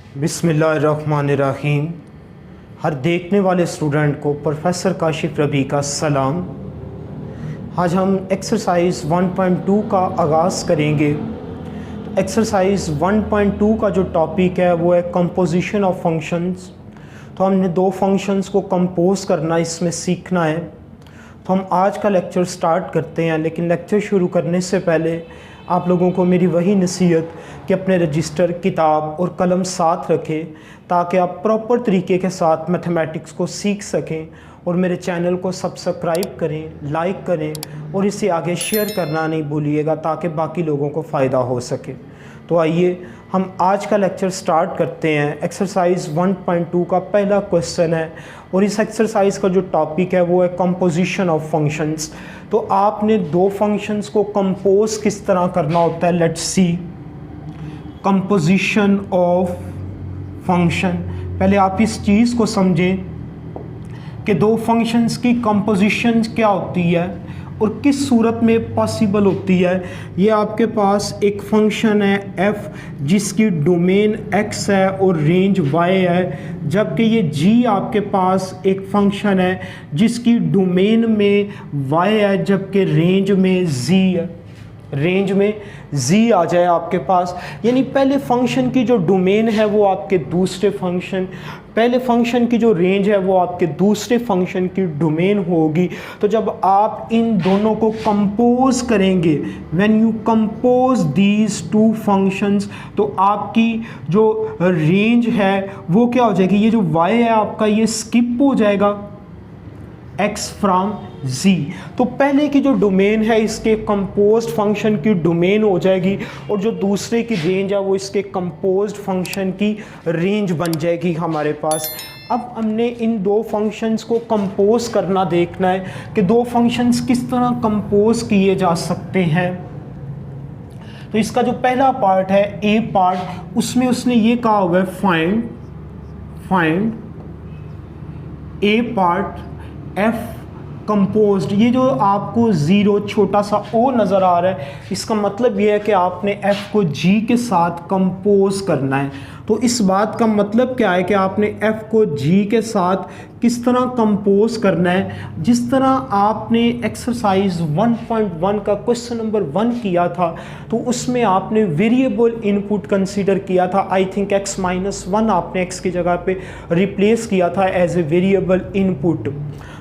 बिस्मिल्लाहिर्रहमानिर्रहीम। हर देखने वाले स्टूडेंट को प्रोफेसर काशिफ रबी का सलाम। आज हम एक्सरसाइज 1.2 का आगाज़ करेंगे। एक्सरसाइज 1.2 का जो टॉपिक है वो है कंपोजिशन ऑफ फंक्शंस। तो हमने दो फंक्शंस को कंपोज करना इसमें सीखना है। तो हम आज का लेक्चर स्टार्ट करते हैं, लेकिन लेक्चर शुरू करने से पहले आप लोगों को मेरी वही नसीहत कि अपने रजिस्टर, किताब और कलम साथ रखें ताकि आप प्रॉपर तरीके के साथ मैथमेटिक्स को सीख सकें, और मेरे चैनल को सब्सक्राइब करें, लाइक करें और इसे आगे शेयर करना नहीं भूलिएगा ताकि बाकी लोगों को फ़ायदा हो सके। तो आइए हम आज का लेक्चर स्टार्ट करते हैं। एक्सरसाइज 1.2 का पहला क्वेश्चन है और इस एक्सरसाइज का जो टॉपिक है वो है कंपोजिशन ऑफ फंक्शंस। तो आपने दो फंक्शंस को कंपोज किस तरह करना होता है, let's see. Composition of function, पहले आप इस चीज़ को समझें कि दो फंक्शंस की कंपोजिशन क्या होती है और किस सूरत में पॉसिबल होती है। ये आपके पास एक फंक्शन है f जिसकी डोमेन x है और रेंज y है, जबकि ये g आपके पास एक फंक्शन है जिसकी डोमेन में y है जबकि रेंज में z है। रेंज में z आ जाए आपके पास, यानी पहले फंक्शन की जो डोमेन है वो आपके दूसरे फंक्शन, पहले फंक्शन की जो रेंज है वो आपके दूसरे फंक्शन की डोमेन होगी। तो जब आप इन दोनों को कंपोज करेंगे, when you compose these two functions, तो आपकी जो रेंज है वो क्या हो जाएगी, ये जो y है आपका ये स्किप हो जाएगा x फ्रॉम z। तो पहले की जो डोमेन है इसके कंपोज्ड फंक्शन की डोमेन हो जाएगी और जो दूसरे की रेंज है वो इसके कंपोज्ड फंक्शन की रेंज बन जाएगी हमारे पास। अब हमने इन दो फंक्शंस को कंपोज करना देखना है कि दो फंक्शंस किस तरह कंपोज किए जा सकते हैं। तो इसका जो पहला पार्ट है ए पार्ट, उसमें उसने ये कहा हुआ है फाइंड ए पार्ट f कंपोज्ड। ये जो आपको ज़ीरो छोटा सा ओ नज़र आ रहा है, इसका मतलब ये है कि आपने f को g के साथ कंपोज करना है। तो इस बात का मतलब क्या है कि आपने f को g के साथ किस तरह कंपोज करना है, जिस तरह आपने एक्सरसाइज 1.1 का क्वेश्चन नंबर 1 किया था। तो उसमें आपने वेरिएबल इनपुट कंसीडर किया था। आई थिंक x-1 आपने x की जगह पे रिप्लेस किया था एज ए वेरिएबल इनपुट।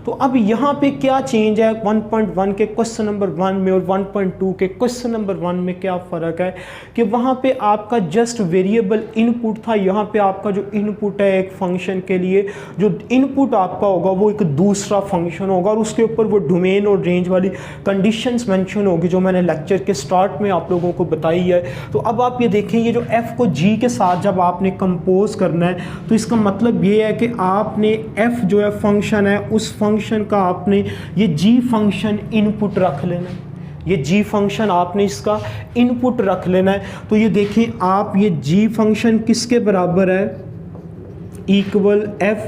तो अब यहाँ पे क्या चेंज है 1.1 के क्वेश्चन नंबर 1 में और 1.2 के क्वेश्चन नंबर 1 में क्या फ़र्क है कि वहाँ पे आपका जस्ट वेरिएबल इनपुट था, यहाँ पे आपका जो इनपुट है एक फंक्शन के लिए, जो इनपुट आपका होगा वो एक दूसरा फंक्शन होगा और उसके ऊपर वो डोमेन और रेंज वाली कंडीशंस मेंशन होगी जो मैंने लेक्चर के स्टार्ट में आप लोगों को बताई है। तो अब आप ये देखें, ये जो f को g के साथ जब आपने कंपोज करना है तो इसका मतलब ये है कि आपने f जो है फंक्शन है उस फंक्शन का आपने ये g फंक्शन इनपुट रख लेना है। ये g फंक्शन आपने इसका इनपुट रख लेना है। तो ये देखें आप, ये g फंक्शन किसके बराबर है, इक्वल f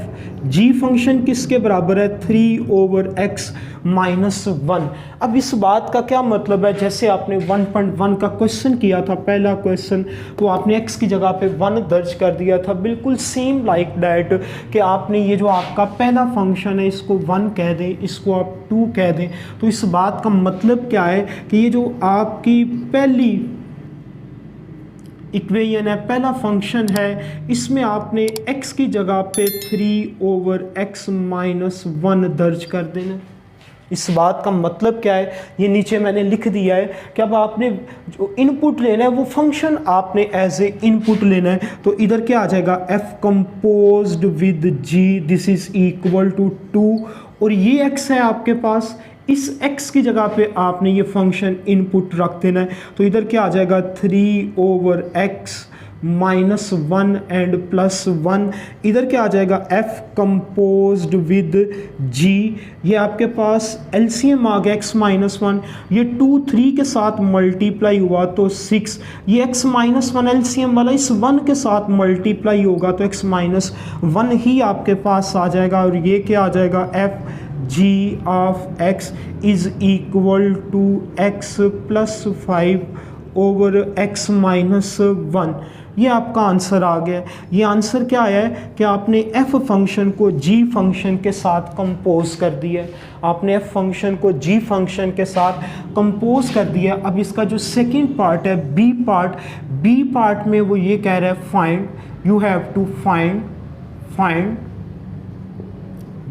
g फंक्शन किसके बराबर है 3/x-1। अब इस बात का क्या मतलब है, जैसे आपने 1.1 का क्वेश्चन किया था, पहला क्वेश्चन, तो आपने x की जगह पे 1 दर्ज कर दिया था। बिल्कुल सेम लाइक दैट कि आपने ये जो आपका पहला फंक्शन है इसको 1 कह दें, इसको आप 2 कह दें। तो इस बात का मतलब क्या है कि ये जो आपकी पहली इक्वेशन है, पहला फंक्शन है, इसमें आपने x की जगह पे 3/x-1 दर्ज कर देना। इस बात का मतलब क्या है, ये नीचे मैंने लिख दिया है कि अब आपने जो इनपुट लेना है वो फंक्शन आपने एज ए इनपुट लेना है। तो इधर क्या आ जाएगा, f composed with g, this is equal to 2, और ये x है आपके पास, इस x की जगह पे आपने ये फंक्शन इनपुट रख देना है। तो इधर क्या आ जाएगा 3/x-1 एंड +1। इधर क्या आ जाएगा f कंपोज्ड विद g, ये आपके पास एलसीएम आ गया x-1, ये 2 3 के साथ मल्टीप्लाई हुआ तो 6, ये x-1 एलसीएम वाला इस 1 के साथ मल्टीप्लाई होगा तो x-1 ही आपके पास आ जाएगा। और ये क्या आ जाएगा, f g of x is equal to x plus 5 over x minus 1। ये आपका आंसर आ गया। ये आंसर क्या आया है कि आपने एफ फंक्शन को जी फंक्शन के साथ कंपोज कर दिया है। आपने एफ फंक्शन को जी फंक्शन के साथ कंपोज कर दिया। अब इसका जो सेकंड पार्ट है बी पार्ट में वो ये कह रहा है find, you have to find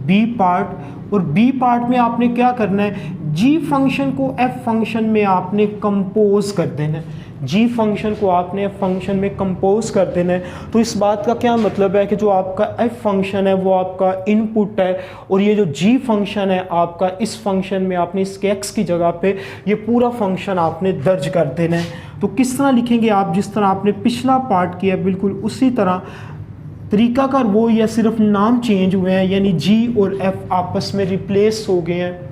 B part. और बी पार्ट में आपने क्या करना है, जी फंक्शन को एफ फंक्शन में आपने कंपोज कर देना है। जी फंक्शन को आपने एफ फंक्शन में कंपोज कर देना है। तो इस बात का क्या मतलब है कि जो आपका एफ फंक्शन है वो आपका इनपुट है, और ये जो जी फंक्शन है आपका, इस फंक्शन में आपने इसके एक्स की जगह पे ये पूरा फंक्शन आपने दर्ज कर देना है। तो किस तरह लिखेंगे आप, जिस तरह आपने पिछला पार्ट किया बिल्कुल उसी तरह तरीकाकार वो, या सिर्फ नाम चेंज हुए हैं, यानी जी और एफ आपस में रिप्लेस हो गए हैं।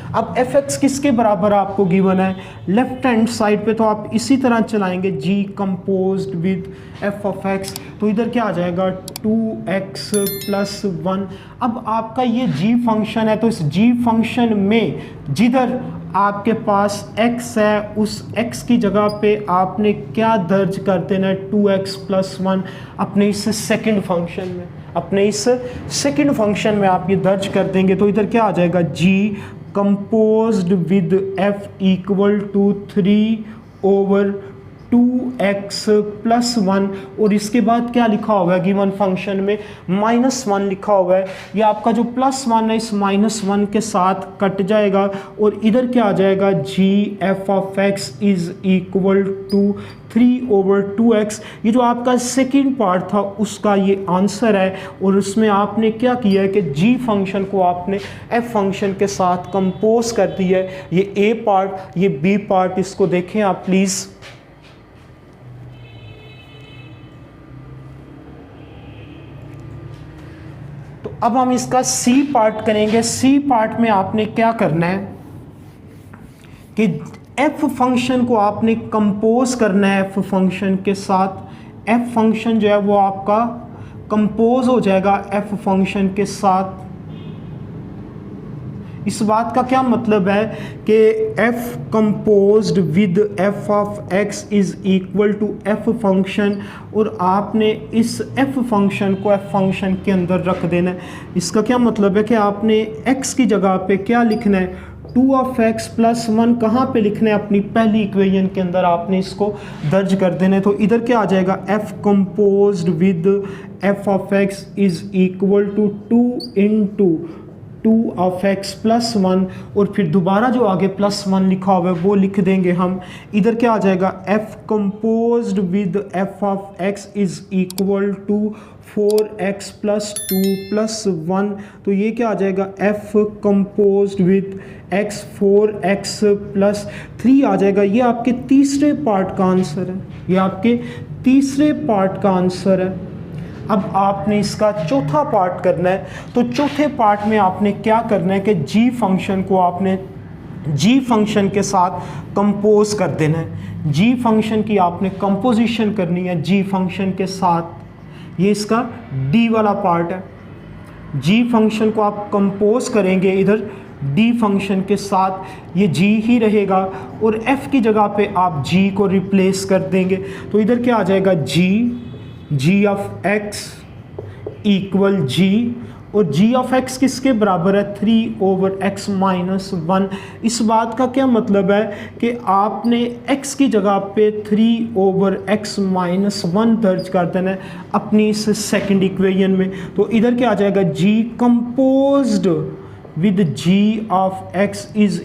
अब एफ एक्स किसके बराबर आपको गिवन है, लेफ्ट हैंड साइड पे तो आप इसी तरह चलाएंगे G composed with F of X, तो इधर क्या आ जाएगा 2x + 1। अब आपका ये जी फंक्शन है, तो इस जी फंक्शन में जिधर आपके पास x है उस x की जगह पे आपने क्या दर्ज कर देना है 2x + 1 अपने इस सेकंड फंक्शन में, अपने इस सेकंड फंक्शन में आप ये दर्ज कर देंगे। तो इधर क्या आ जाएगा g composed with f = 3/2x + 1, और इसके बाद क्या लिखा हुआ है गिवन फंक्शन में -1 लिखा हुआ है। ये आपका जो +1 है इस -1 के साथ कट जाएगा, और इधर क्या आ जाएगा g f of x = 3/2x। ये जो आपका सेकंड पार्ट था उसका ये आंसर है, और उसमें आपने क्या किया है कि g फंक्शन को आपने f फंक्शन के साथ कंपोज कर दिया है। ये a पार्ट, ये b पार्ट, इसको देखें आप प्लीज़। तो अब हम इसका C पार्ट करेंगे। C पार्ट में आपने क्या करना है कि f फंक्शन को आपने कंपोज करना है f फंक्शन के साथ। f फंक्शन जो है वो आपका कंपोज हो जाएगा f फंक्शन के साथ। इस बात का क्या मतलब है कि f composed with f of x = f function, और आपने इस f फंक्शन को f फंक्शन के अंदर रख देना है। इसका क्या मतलब है कि आपने x की जगह पे क्या लिखना है 2x + 1 कहाँ पे लिखना है, अपनी पहली इक्वेशन के अंदर आपने इसको दर्ज कर देना है। तो इधर क्या आ जाएगा f composed with f of x = 2 × 2x + 1, और फिर दोबारा जो आगे +1 लिखा हुआ है वो लिख देंगे हम। इधर क्या आ जाएगा f composed with f of x = 4x + 2 + 1, तो ये क्या आ जाएगा f composed with x 4x + 3 आ जाएगा। ये आपके तीसरे पार्ट का आंसर है, ये आपके तीसरे पार्ट का आंसर है। अब आपने इसका चौथा पार्ट करना है। तो चौथे पार्ट में आपने क्या करना है कि जी फंक्शन को आपने जी फंक्शन के साथ कंपोज कर देना है। जी फंक्शन की आपने कंपोजिशन करनी है जी फंक्शन के साथ। ये इसका डी वाला पार्ट है। जी फंक्शन को आप कंपोज करेंगे इधर डी फंक्शन के साथ, ये जी ही रहेगा, और एफ की जगह पे आप जी को रिप्लेस कर देंगे। तो इधर क्या आ जाएगा जी ऑफ x = g, और g ऑफ x किसके बराबर है 3/x - 1। इस बात का क्या मतलब है कि आपने x की जगह पे 3/x - 1 दर्ज कर देना है अपनी इस सेकंड इक्वेशन में। तो इधर क्या आ जाएगा g composed with g of x =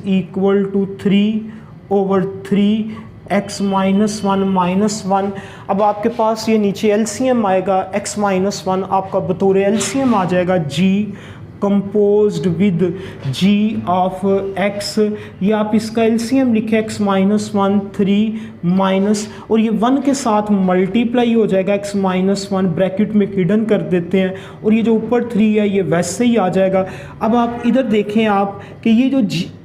3/3 x - 1 - 1। अब आपके पास ये नीचे एलसीएम आएगा, x - 1 आपका बतौर एलसीएम आ जाएगा g composed with g of x। ये आप इसका एलसीएम लिखे x - 1 3 माइनस, और ये 1 के साथ मल्टीप्लाई हो जाएगा x - 1 ब्रैकेट में हिडन कर देते हैं, और ये जो ऊपर 3 है ये वैसे ही आ जाएगा। अब आप इधर देखें आप कि ये जो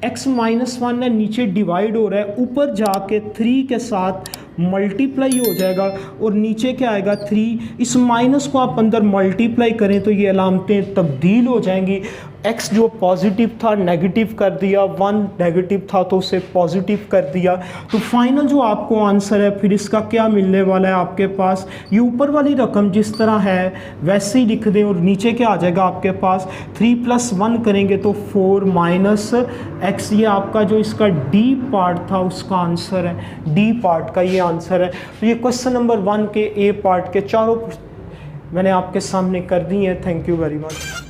x - 1 है नीचे डिवाइड हो रहा है, ऊपर जाके 3 के साथ मल्टीप्लाई हो जाएगा, और नीचे क्या आएगा 3। इस माइनस को आप अंदर मल्टीप्लाई करें तो ये अलामतें तब्दील हो जाएंगी। x जो पॉजिटिव था नेगेटिव कर दिया, 1 नेगेटिव था तो उसे पॉजिटिव कर दिया। तो फाइनल जो आपको आंसर है फिर इसका क्या मिलने वाला है आपके पास, ये ऊपर वाली रकम जिस तरह है वैसे ही लिख दें और नीचे क्या आ जाएगा आपके पास 3 + 1 करेंगे तो 4 - x, ये आपका जो इसका डी पार्ट था उसका आंसर है, डी पार्ट का ये आंसर है। तो ये क्वेश्चन नंबर 1 के ए पार्ट के चारों मैंने आपके सामने कर दी हैं। Thank you very much.